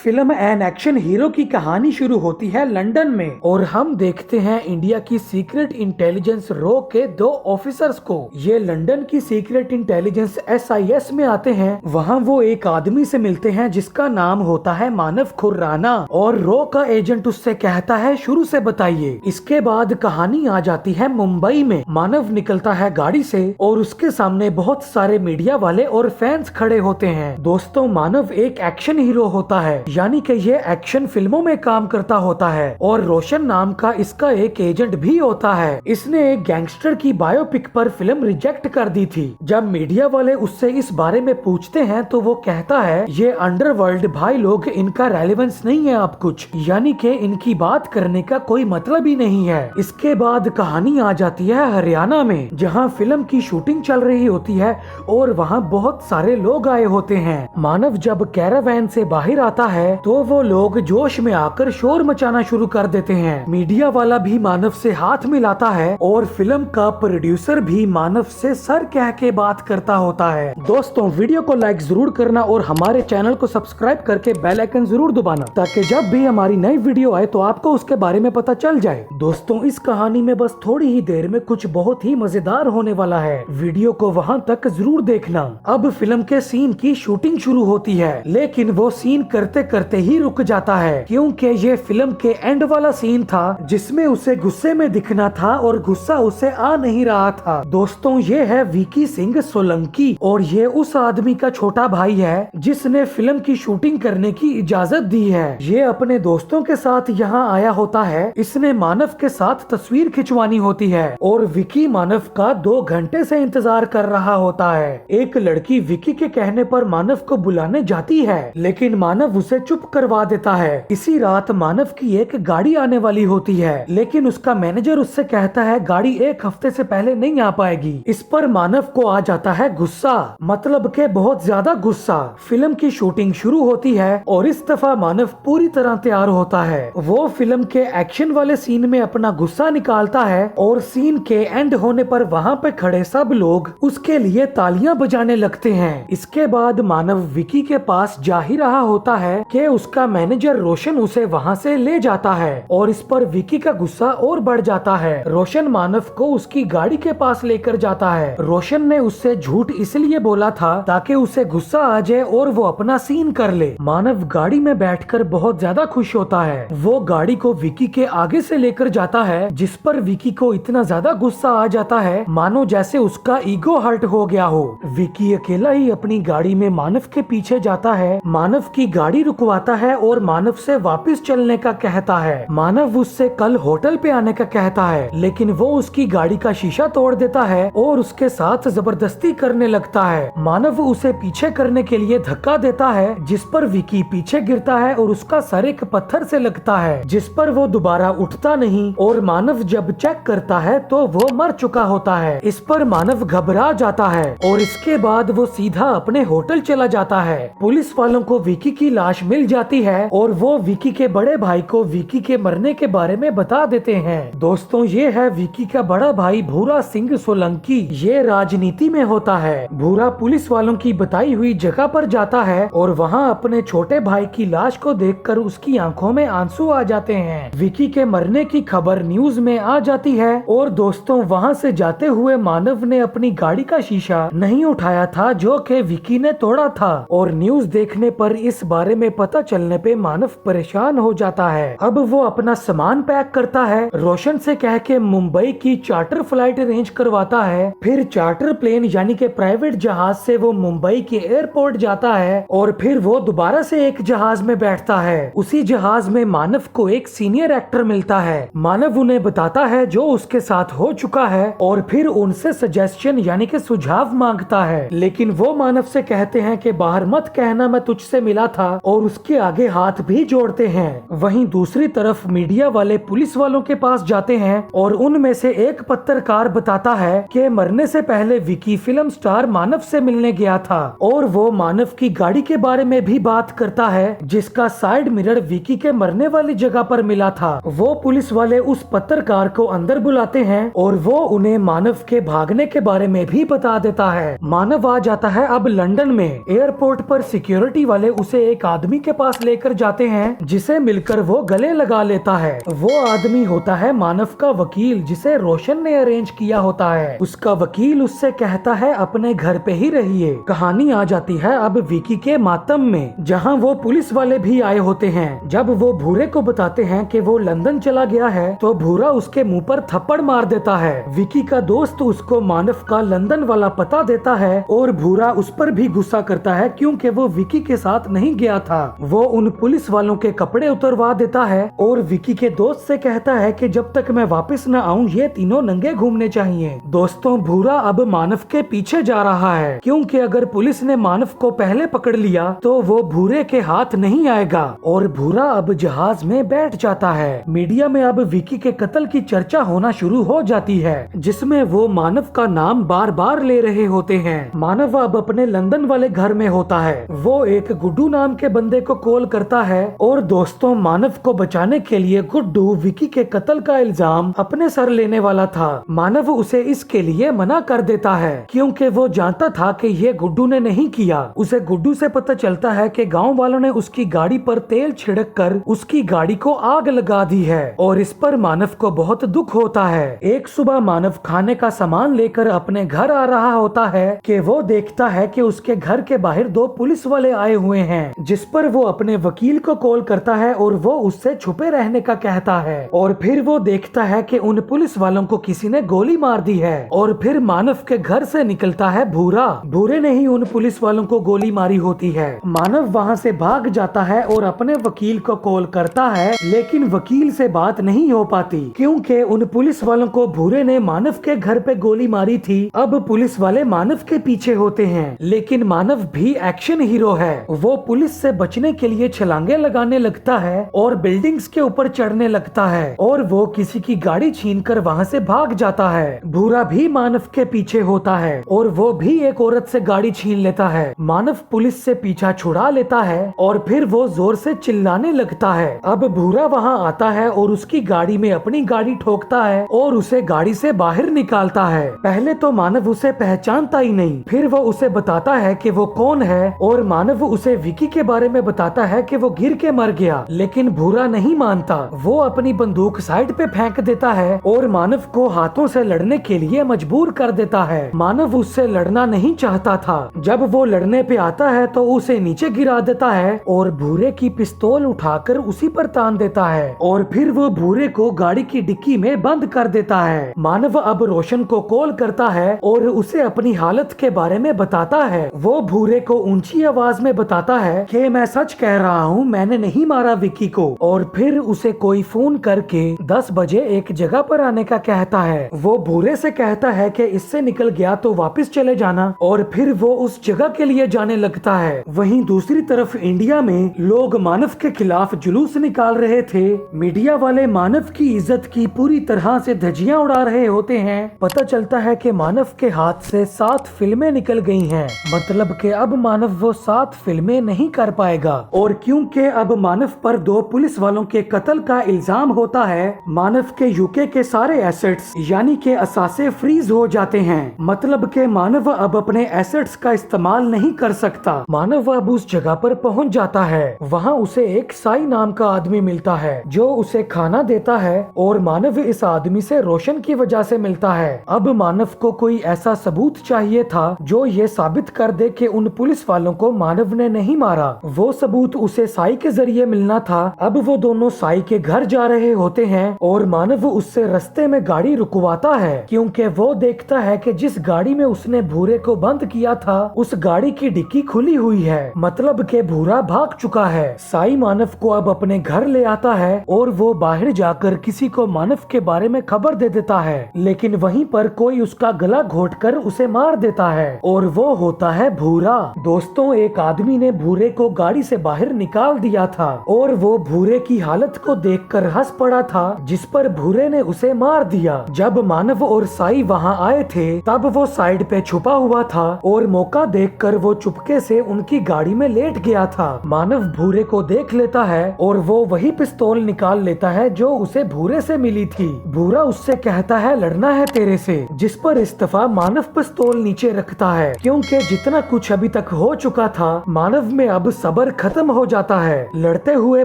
Film an action hero की कहानी शुरू होती है लंदन में और हम देखते हैं इंडिया की सीक्रेट इंटेलिजेंस रो के दो ऑफिसर्स को। ये लंदन की सीक्रेट इंटेलिजेंस SIS में आते हैं। वहाँ वो एक आदमी से मिलते हैं जिसका नाम होता है मानव खुराना और रो का एजेंट उससे कहता है शुरू से बताइए। इसके बाद कहानी आ जाती है मुंबई में। मानव निकलता है गाड़ी से और उसके सामने बहुत सारे मीडिया वाले और फैंस खड़े होते हैं। दोस्तों, मानव एक एक्शन हीरो होता है, यानी कि ये एक्शन फिल्मों में काम करता होता है और रोशन नाम का इसका एक एजेंट भी होता है। इसने एक गैंगस्टर की बायोपिक पर फिल्म रिजेक्ट कर दी थी। जब मीडिया वाले उससे इस बारे में पूछते हैं तो वो कहता है ये अंडरवर्ल्ड भाई लोग, इनका रेलेवेंस नहीं है अब कुछ, यानी कि इनकी बात करने का कोई मतलब ही नहीं है। इसके बाद कहानी आ जाती है हरियाणा में, जहाँ फिल्म की शूटिंग चल रही होती है और वहाँ बहुत सारे लोग आए होते हैं। मानव जब कैरावैन से बाहर आता है तो वो लोग जोश में आकर शोर मचाना शुरू कर देते हैं। मीडिया वाला भी मानव से हाथ मिलाता है और फिल्म का प्रोड्यूसर भी मानव से सर कह के बात करता होता है। दोस्तों, वीडियो को लाइक जरूर करना और हमारे चैनल को सब्सक्राइब करके बेल आइकन जरूर दबाना, ताकि जब भी हमारी नई वीडियो आए तो आपको उसके बारे में पता चल जाए। दोस्तों, इस कहानी में बस थोड़ी ही देर में कुछ बहुत ही मजेदार होने वाला है। वीडियो को वहाँ तक जरूर देखना। अब फिल्म के सीन की शूटिंग शुरू होती है, लेकिन वो सीन करते करते ही रुक जाता है, क्योंकि ये फिल्म के एंड वाला सीन था जिसमें उसे गुस्से में दिखना था और गुस्सा उसे आ नहीं रहा था। दोस्तों, ये है विकी सिंह सोलंकी और ये उस आदमी का छोटा भाई है जिसने फिल्म की शूटिंग करने की इजाजत दी है। ये अपने दोस्तों के साथ यहाँ आया होता है। इसने मानव के साथ तस्वीर खिंचवानी होती है और विकी मानव का 2 घंटे से इंतजार कर रहा होता है। एक लड़की विकी के कहने पर मानव को बुलाने जाती है, लेकिन मानव उसे चुप करवा देता है। इसी रात मानव की एक गाड़ी आने वाली होती है, लेकिन उसका मैनेजर उससे कहता है गाड़ी 1 हफ्ते से पहले नहीं आ पाएगी। इस पर मानव को आ जाता है गुस्सा, मतलब के बहुत ज्यादा गुस्सा। फिल्म की शूटिंग शुरू होती है और इस दफा मानव पूरी तरह तैयार होता है। वो फिल्म के एक्शन वाले सीन में अपना गुस्सा निकालता है और सीन के एंड होने पर वहाँ पे खड़े सब लोग उसके लिए तालियां बजाने लगते हैं। इसके बाद मानव विकी के पास जा ही रहा होता है कि उसका मैनेजर रोशन उसे वहाँ से ले जाता है और इस पर विकी का गुस्सा और बढ़ जाता है। रोशन मानव को उसकी गाड़ी के पास लेकर जाता है। रोशन ने उससे झूठ इसलिए बोला था ताकि उसे गुस्सा आ जाए और वो अपना सीन कर ले। मानव गाड़ी में बैठकर बहुत ज्यादा खुश होता है। वो गाड़ी को विकी के आगे से लेकर जाता है, जिस पर विकी को इतना ज्यादा गुस्सा आ जाता है मानो जैसे उसका ईगो हर्ट हो गया हो। विकी अकेला ही अपनी गाड़ी में मानव के पीछे जाता है, मानव की गाड़ी रुकवाता है और मानव से वापस चलने का कहता है। मानव उससे कल होटल पे आने का कहता है, लेकिन वो उसकी गाड़ी का शीशा तोड़ देता है और उसके साथ जबरदस्ती करने लगता है। मानव उसे पीछे करने के लिए धक्का देता है, जिस पर विकी पीछे गिरता है और उसका सर एक पत्थर से लगता है, जिस पर वो दोबारा उठता नहीं और मानव जब चेक करता है तो वो मर चुका होता है। इस पर मानव घबरा जाता है और इसके बाद वो सीधा अपने होटल चला जाता है। पुलिस वालों को विकी की लाश मिल जाती है और वो विकी के बड़े भाई को विकी के मरने के बारे में बता देते हैं। दोस्तों, ये है विकी का बड़ा भाई भूरा सिंह सोलंकी। ये राजनीति में होता है। भूरा पुलिस वालों की बताई हुई जगह पर जाता है और वहाँ अपने छोटे भाई की लाश को देखकर उसकी आंखों में आंसू आ जाते हैं। विकी के मरने की खबर न्यूज में आ जाती है और दोस्तों, वहाँ से जाते हुए मानव ने अपनी गाड़ी का शीशा नहीं उठाया था जो कि विकी ने तोड़ा था और न्यूज देखने पर इस बारे में पता चलने पे मानव परेशान हो जाता है। अब वो अपना सामान पैक करता है, रोशन से कह के मुंबई की चार्टर फ्लाइट अरेंज करवाता है। फिर चार्टर प्लेन यानी कि प्राइवेट जहाज से वो मुंबई के एयरपोर्ट जाता है और फिर वो दोबारा से एक जहाज में बैठता है। उसी जहाज में मानव को एक सीनियर एक्टर मिलता है। मानव उन्हें बताता है जो उसके साथ हो चुका है और फिर उनसे सजेशन यानी कि सुझाव मांगता है, लेकिन वो मानव से कहते हैं कि बाहर मत कहना मैं तुझसे मिला था और उसके आगे हाथ भी जोड़ते हैं। वहीं दूसरी तरफ मीडिया वाले पुलिस वालों के पास जाते हैं और उनमें से एक पत्रकार बताता है कि मरने से पहले विकी फिल्म स्टार मानव से मिलने गया था और वो मानव की गाड़ी के बारे में भी बात करता है, जिसका साइड मिरर विकी के मरने वाली जगह पर मिला था। वो पुलिस वाले उस पत्रकार को अंदर बुलाते हैं और वो उन्हें मानव के भागने के बारे में भी बता देता है। मानव आ जाता है अब लंदन में। एयरपोर्ट पर सिक्योरिटी वाले उसे एक आदमी आदमी के पास लेकर जाते हैं, जिसे मिलकर वो गले लगा लेता है। वो आदमी होता है मानव का वकील, जिसे रोशन ने अरेंज किया होता है। उसका वकील उससे कहता है अपने घर पे ही रहिए। कहानी आ जाती है अब विकी के मातम में, जहाँ वो पुलिस वाले भी आए होते हैं। जब वो भूरे को बताते हैं कि वो लंदन चला गया है, तो भूरा उसके मुंह पर थप्पड़ मार देता है। विकी का दोस्त उसको मानव का लंदन वाला पता देता है और भूरा उस पर भी गुस्सा करता है, क्योंकि वो विकी के साथ नहीं गया था। वो उन पुलिस वालों के कपड़े उतरवा देता है और विकी के दोस्त से कहता है कि जब तक मैं वापस न आऊं ये तीनों नंगे घूमने चाहिए। दोस्तों, भूरा अब मानव के पीछे जा रहा है, क्योंकि अगर पुलिस ने मानव को पहले पकड़ लिया तो वो भूरे के हाथ नहीं आएगा। और भूरा अब जहाज में बैठ जाता है। मीडिया में अब विकी के कत्ल की चर्चा होना शुरू हो जाती है, जिसमें वो मानव का नाम बार बार ले रहे होते हैं। मानव अब अपने लंदन वाले घर में होता है। वो एक गुड्डू नाम के बंदे को कॉल करता है और दोस्तों, मानव को बचाने के लिए गुड्डू विकी के कत्ल का इल्जाम अपने सर लेने वाला था। मानव उसे इसके लिए मना कर देता है, क्योंकि वो जानता था कि ये गुड्डू ने नहीं किया। उसे गुड्डू से पता चलता है कि गांव वालों ने उसकी गाड़ी पर तेल छिड़क कर उसकी गाड़ी को आग लगा दी है और इस पर मानव को बहुत दुख होता है। एक सुबह मानव खाने का सामान लेकर अपने घर आ रहा होता है कि वो देखता है कि उसके घर के बाहर दो पुलिस वाले आए हुए हैं, जिस पर वो अपने वकील को कॉल करता है और वो उससे छुपे रहने का कहता है। और फिर वो देखता है कि उन पुलिस वालों को किसी ने गोली मार दी है। और फिर मानव के घर से निकलता है भूरा। भूरे ने ही उन पुलिस वालों को गोली मारी होती है। मानव वहाँ से भाग जाता है और अपने वकील को कॉल करता है, लेकिन वकील से बात नहीं हो पाती, क्योंकि उन पुलिस वालों को भूरे ने मानव के घर पे गोली मारी थी। अब पुलिस वाले मानव के पीछे होते हैं, लेकिन मानव भी एक्शन हीरो है। वो पुलिस से बचने के लिए छलांगे लगाने लगता है और बिल्डिंग्स के ऊपर चढ़ने लगता है और वो किसी की गाड़ी छीनकर वहाँ से भाग जाता है। भूरा भी मानव के पीछे होता है और वो भी एक औरत से गाड़ी छीन लेता है। मानव पुलिस से पीछा छुड़ा लेता है और फिर वो जोर से चिल्लाने लगता है। अब भूरा वहाँ आता है और उसकी गाड़ी में अपनी गाड़ी ठोकता है और उसे गाड़ी से बाहर निकालता है। पहले तो मानव उसे पहचानता ही नहीं, फिर वो उसे बताता है कि वो कौन है और मानव उसे विकी के बारे में बताता है कि वो गिर के मर गया, लेकिन भूरा नहीं मानता। वो अपनी बंदूक साइड पे फेंक देता है और मानव को हाथों से लड़ने के लिए मजबूर कर देता है। मानव उससे लड़ना नहीं चाहता था। जब वो लड़ने पे आता है तो उसे नीचे गिरा देता है और भूरे की पिस्तौल उठाकर उसी पर तान देता है और फिर वो भूरे को गाड़ी की डिक्की में बंद कर देता है। मानव अब रोशन को कॉल करता है और उसे अपनी हालत के बारे में बताता है। वो भूरे को ऊंची आवाज में बताता है कि मैं सच कह रहा हूँ, मैंने नहीं मारा विकी को। और फिर उसे कोई फोन करके 10 बजे एक जगह पर आने का कहता है। वो भूरे से कहता है कि इससे निकल गया तो वापस चले जाना और फिर वो उस जगह के लिए जाने लगता है। वहीं दूसरी तरफ इंडिया में लोग मानव के खिलाफ जुलूस निकाल रहे थे। मीडिया वाले मानव की इज्जत की पूरी तरह से धज्जियां उड़ा रहे होते हैं। पता चलता है कि मानव के हाथ से 7 फिल्में निकल गई हैं, मतलब कि अब मानव वो 7 फिल्में नहीं कर पाएगा। और क्योंकि अब मानव पर 2 पुलिस वालों के कत्ल का इल्जाम होता है, मानव के यूके के सारे एसेट्स यानी कि असासे फ्रीज हो जाते हैं। मतलब कि मानव अब अपने एसेट्स का इस्तेमाल नहीं कर सकता। मानव अब उस जगह पर पहुंच जाता है। वहाँ उसे एक साई नाम का आदमी मिलता है जो उसे खाना देता है और मानव इस आदमी से रोशन की वजह से मिलता है। अब मानव को कोई ऐसा सबूत चाहिए था जो ये साबित कर दे कि उन पुलिस वालों को मानव ने नहीं मारा। वो सबूत उसे साई के जरिए मिलना था। अब वो दोनों साई के घर जा रहे होते हैं और मानव उससे रास्ते में गाड़ी रुकवाता है, क्योंकि वो देखता है कि जिस गाड़ी में उसने भूरे को बंद किया था उस गाड़ी की डिक्की खुली हुई है, मतलब कि भूरा भाग चुका है। साई मानव को अब अपने घर ले आता है और वो बाहर जाकर किसी को मानव के बारे में खबर दे देता है, लेकिन वहीं पर कोई उसका गला घोंटकर उसे मार देता है और वो होता है भूरा। दोस्तों, एक आदमी ने भूरे को गाड़ी से बाहर निकाल दिया था और वो भूरे की हालत को देखकर हंस पड़ा था, जिस पर भूरे ने उसे मार दिया। जब मानव और साई वहाँ आए थे तब वो साइड पे छुपा हुआ था और मौका देखकर वो चुपके से उनकी गाड़ी में लेट गया था। मानव भूरे को देख लेता है और वो वही पिस्तौल निकाल लेता है जो उसे भूरे से मिली थी। भूरा उससे कहता है लड़ना है तेरे से, जिस पर इस दफा मानव पिस्तौल नीचे रखता है, क्योंकि जितना कुछ अभी तक हो चुका था मानव में अब सब्र पर खत्म हो जाता है। लड़ते हुए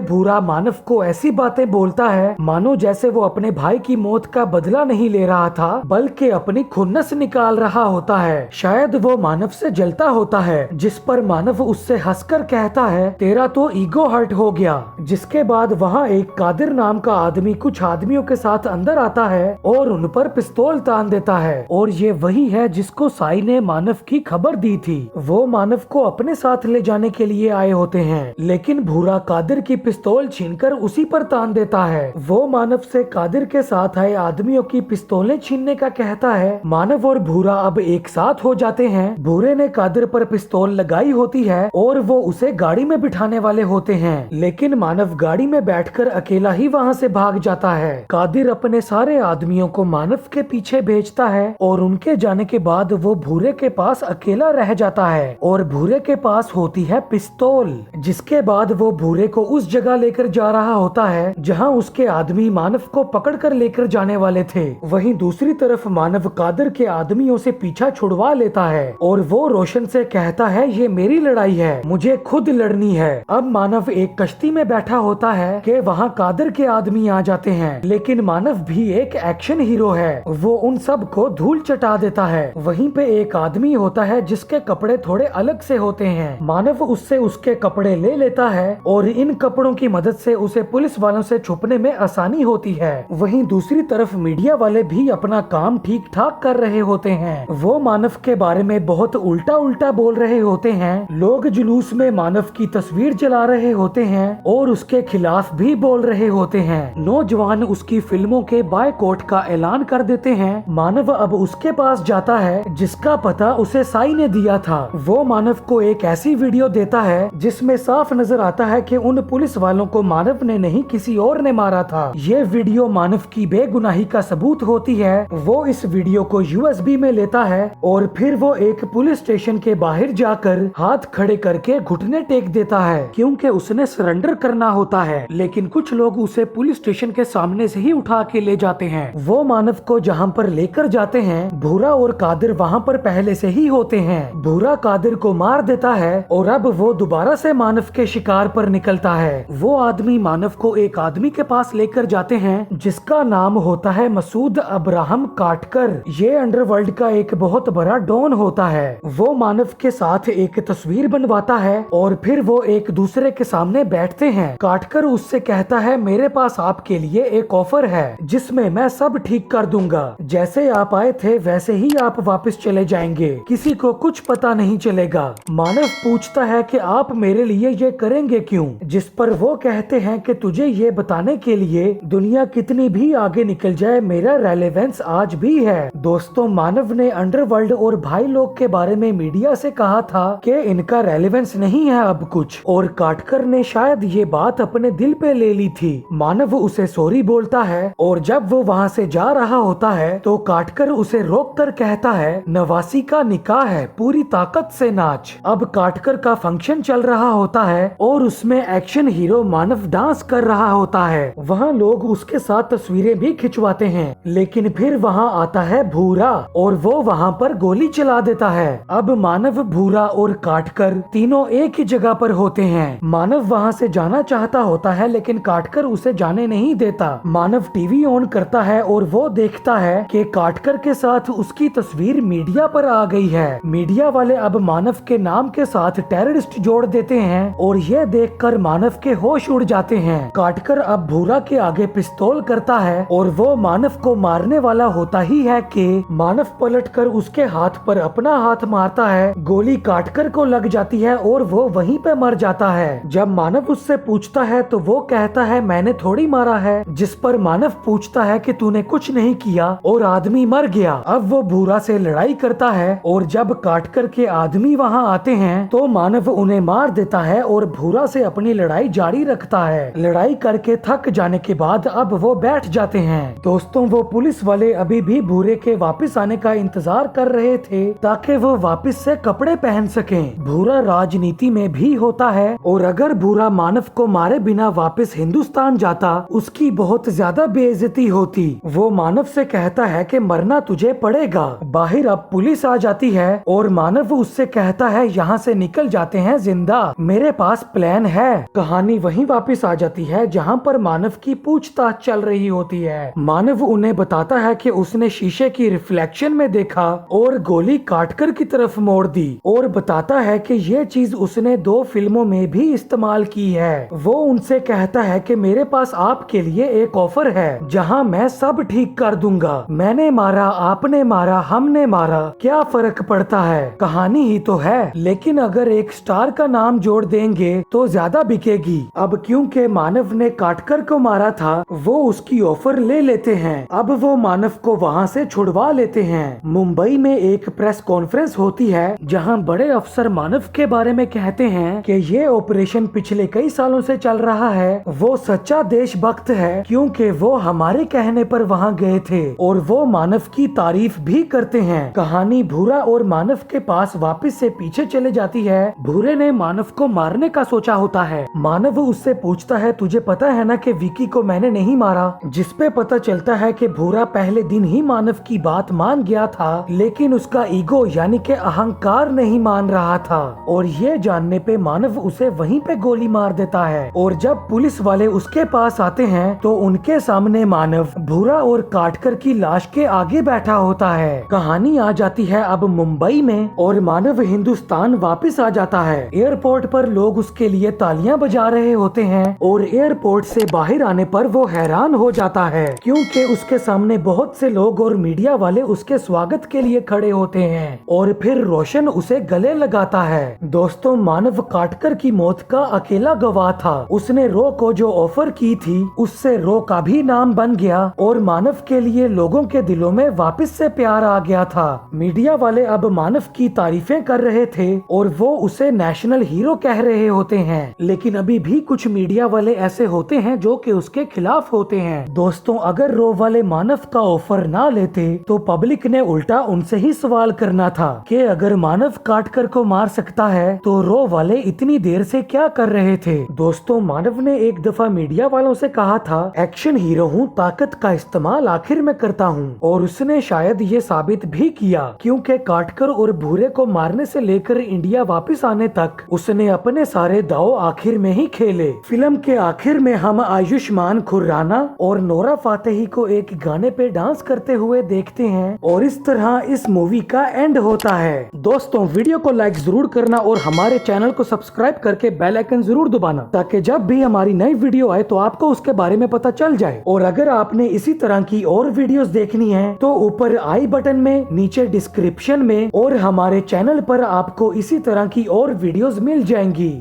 भूरा मानव को ऐसी बातें बोलता है मानो जैसे वो अपने भाई की मौत का बदला नहीं ले रहा था बल्कि अपनी खुन्नस निकाल रहा होता है। शायद वो मानव से जलता होता है, जिस पर मानव उससे हंसकर कहता है तेरा तो ईगो हर्ट हो गया। जिसके बाद वहाँ एक कादिर नाम का आदमी कुछ आदमियों के साथ अंदर आता है और उन पर पिस्तौल तान देता है और ये वही है जिसको साई ने मानव की खबर दी थी। वो मानव को अपने साथ ले जाने के लिए आए होते हैं, लेकिन भूरा कादिर की पिस्तौल छीनकर उसी पर तान देता है। वो मानव से कादिर के साथ आए आदमियों की पिस्तौलें छीनने का कहता है। मानव और भूरा अब एक साथ हो जाते हैं। भूरे ने कादिर पर पिस्तौल लगाई होती है और वो उसे गाड़ी में बिठाने वाले होते हैं, लेकिन मानव गाड़ी में बैठकर अकेला ही वहाँ से भाग जाता है। कादिर अपने सारे आदमियों को मानव के पीछे भेजता है और उनके जाने के बाद वो भूरे के पास अकेला रह जाता है और भूरे के पास होती है पिस्तौल। जिसके बाद वो भूरे को उस जगह लेकर जा रहा होता है जहाँ उसके आदमी मानव को पकड़कर लेकर जाने वाले थे। वहीं दूसरी तरफ मानव कादिर के आदमियों से पीछा छुड़वा लेता है और वो रोशन से कहता है ये मेरी लड़ाई है, मुझे खुद लड़नी है। अब मानव एक कश्ती में बैठा होता है कि वहाँ कादिर के आदमी आ जाते हैं, लेकिन मानव भी एक एक्शन हीरो है, वो उन सब को धूल चटा देता है। वहीं पे एक आदमी होता है जिसके कपड़े थोड़े अलग से होते हैं। मानव उससे उसके कपड़े ले लेता है और इन कपड़ों की मदद से उसे पुलिस वालों से छुपने में आसानी होती है। वहीं दूसरी तरफ मीडिया वाले भी अपना काम ठीक ठाक कर रहे होते हैं। वो मानव के बारे में बहुत उल्टा उल्टा बोल रहे होते हैं। लोग जुलूस में मानव की तस्वीर जला रहे होते हैं और उसके खिलाफ भी बोल रहे होते हैं। नौजवान उसकी फिल्मों के बायकॉट का ऐलान कर देते हैं। मानव अब उसके पास जाता है जिसका पता उसे साई ने दिया था। वो मानव को एक ऐसी वीडियो देता है जिसमें साफ नजर आता है कि उन पुलिस वालों को मानव ने नहीं किसी और ने मारा था। ये वीडियो मानव की बेगुनाही का सबूत होती है। वो इस वीडियो को यूएसबी में लेता है और फिर वो एक पुलिस स्टेशन के बाहर जाकर हाथ खड़े करके घुटने टेक देता है, क्योंकि उसने सरेंडर करना होता है। लेकिन कुछ लोग उसे पुलिस स्टेशन के सामने से ही उठा के ले जाते हैं। वो मानव को जहाँ पर लेकर जाते हैं, भूरा और कादिर वहाँ पर पहले से ही होते हैं। भूरा कादिर को मार देता है और अब वो दोबारा से मानव के शिकार पर निकलता है। वो आदमी मानव को एक आदमी के पास लेकर जाते हैं जिसका नाम होता है मसूद अब्राहम काटकर। ये अंडरवर्ल्ड का एक बहुत बड़ा डॉन होता है। वो मानव के साथ एक तस्वीर बनवाता है और फिर वो एक दूसरे के सामने बैठते हैं। काटकर उससे कहता है मेरे पास आपके लिए एक ऑफर है जिसमें मैं सब ठीक कर दूंगा। जैसे आप आए थे वैसे ही आप वापस चले जाएंगे, किसी को कुछ पता नहीं चलेगा। मानव पूछता है कि आप मेरे लिए ये करेंगे क्यों? जिस पर वो कहते हैं कि तुझे ये बताने के लिए दुनिया कितनी भी आगे निकल जाए मेरा रेलेवेंस आज भी है। दोस्तों, मानव ने अंडरवर्ल्ड और भाई लोग के बारे में मीडिया से कहा था कि इनका रेलेवेंस नहीं है अब कुछ, और काटकर ने शायद ये बात अपने दिल पे ले ली थी। मानव उसे सॉरी बोलता है और जब वो वहाँ से जा रहा होता है तो काटकर उसे रोक कर कहता है नवासी का निकाह है, पूरी ताकत से नाच। अब काटकर का फंक्शन चल रहा होता है और उसमें एक्शन हीरो मानव डांस कर रहा होता है। वहाँ लोग उसके साथ तस्वीरें भी खिंचवाते हैं, लेकिन फिर वहाँ आता है भूरा और वो वहाँ पर गोली चला देता है। अब मानव, भूरा और काटकर तीनों एक ही जगह पर होते हैं। मानव वहाँ से जाना चाहता होता है लेकिन काटकर उसे जाने नहीं देता। मानव टीवी ऑन करता है और वो देखता है कि काटकर के साथ उसकी तस्वीर मीडिया पर आ गई है। मीडिया वाले अब मानव के नाम के साथ टेररिस्ट जोड़ देते हैं और ये देखकर मानव के होश उड़ जाते हैं। काटकर अब भूरा के आगे पिस्तौल करता है और वो मानव को मारने वाला होता ही है कि मानव पलटकर उसके हाथ पर अपना हाथ मारता है। गोली काटकर को लग जाती है और वो वहीं पे मर जाता है। जब मानव उससे पूछता है तो वो कहता है मैंने थोड़ी मारा है। जिस पर मानव पूछता है कि तूने कुछ नहीं किया और आदमी मर गया। अब वो भूरा से लड़ाई करता है और जब काटकर के आदमी वहाँ आते हैं तो मानव उन्हें मार देता है और भूरा से अपनी लड़ाई जारी रखता है। लड़ाई करके थक जाने के बाद अब वो बैठ जाते हैं। दोस्तों, वो पुलिस वाले अभी भी भूरे के वापस आने का इंतजार कर रहे थे ताकि वो वापस से कपड़े पहन सकें। भूरा राजनीति में भी होता है और अगर भूरा मानव को मारे बिना वापस हिंदुस्तान जाता उसकी बहुत ज्यादा बेइज्जती होती। वो मानव से कहता है कि मरना तुझे पड़ेगा। बाहर अब पुलिस आ जाती है और मानव उससे कहता है यहाँ से निकल जाते हैं जिंदा। मेरे पास प्लान है। कहानी वहीं वापस आ जाती है जहाँ पर मानव की पूछताछ चल रही होती है। मानव उन्हें बताता है कि उसने शीशे की रिफ्लेक्शन में देखा और गोली काटकर की तरफ मोड़ दी, और बताता है कि ये चीज उसने 2 फिल्मों में भी इस्तेमाल की है। वो उनसे कहता है कि मेरे पास आपके लिए एक ऑफर है जहां मैं सब ठीक कर दूंगा। मैंने मारा, आपने मारा, हमने मारा, क्या फर्क पड़ता है, कहानी ही तो है। लेकिन अगर एक स्टार का नाम जोड़ देंगे तो ज्यादा बिकेगी। अब क्योंकि मानव ने काटकर को मारा था, वो उसकी ऑफर ले लेते हैं। अब वो मानव को वहाँ से छुड़वा लेते हैं। मुंबई में एक प्रेस कॉन्फ्रेंस होती है जहाँ बड़े अफसर मानव के बारे में कहते हैं कि ये ऑपरेशन पिछले कई सालों से चल रहा है। वो सच्चा देशभक्त है क्योंकि वो हमारे कहने पर वहाँ गए थे, और वो मानव की तारीफ भी करते हैं। कहानी भूरा और मानव के पास वापस से पीछे चले जाती है। भूरे ने मानव को मारने का सोचा होता है। मानव उससे पूछता है, तुझे पता है ना कि विकी को मैंने नहीं मारा, जिसपे पता चलता है कि भूरा पहले दिन ही मानव की बात मान गया था, लेकिन उसका ईगो यानी कि अहंकार नहीं मान रहा था, और ये जानने पे मानव उसे वहीं पे गोली मार देता है। और जब पुलिस वाले उसके पास आते हैं तो उनके सामने मानव भूरा और काटकर की लाश के आगे बैठा होता है। कहानी आ जाती है अब मुंबई में, और मानव हिंदुस्तान वापस आ जाता है। एयरपोर्ट पर लोग उसके लिए तालियां बजा रहे होते हैं, और एयरपोर्ट से बाहर आने पर वो हैरान हो जाता है क्योंकि उसके सामने बहुत से लोग और मीडिया वाले उसके स्वागत के लिए खड़े होते हैं। और फिर रोशन उसे गले लगाता है। दोस्तों, मानव काटकर की मौत का अकेला गवाह था। उसने रो को जो ऑफर की थी उससे रो का भी नाम बन गया, और मानव के लिए लोगों के दिलों में वापस से प्यार आ गया था। मीडिया वाले अब मानव की तारीफें कर रहे थे और वो उसे नेशनल हीरो कह रहे होते हैं, लेकिन अभी भी कुछ मीडिया वाले ऐसे होते हैं जो कि उसके खिलाफ होते हैं। दोस्तों, अगर रो वाले मानव का ऑफर ना लेते तो पब्लिक ने उल्टा उनसे ही सवाल करना था कि अगर मानव काटकर को मार सकता है तो रो वाले इतनी देर से क्या कर रहे थे। दोस्तों, मानव ने एक दफा मीडिया वालों से कहा था, एक्शन हीरो हूँ, ताकत का इस्तेमाल आखिर में करता हूँ, और उसने शायद ये साबित भी किया क्योंकि काटकर और भूरे को मारने से लेकर इंडिया वापस आने तक उसने अपने सारे दाव आखिर में ही खेले। फिल्म के आखिर में हम आयुष्मान खुराना और नोरा फातेही को एक गाने पे डांस करते हुए देखते हैं, और इस तरह इस मूवी का एंड होता है। दोस्तों, वीडियो को लाइक जरूर करना और हमारे चैनल को सब्सक्राइब करके बेल आइकन जरूर दबाना, ताकि जब भी हमारी नई वीडियो आए तो आपको उसके बारे में पता चल जाए। और अगर आपने इसी तरह की और वीडियोस देखनी है तो ऊपर आई बटन में, नीचे डिस्क्रिप्शन में और हमारे चैनल पर आपको इसी तरह की और वीडियोस मिल जाएंगी।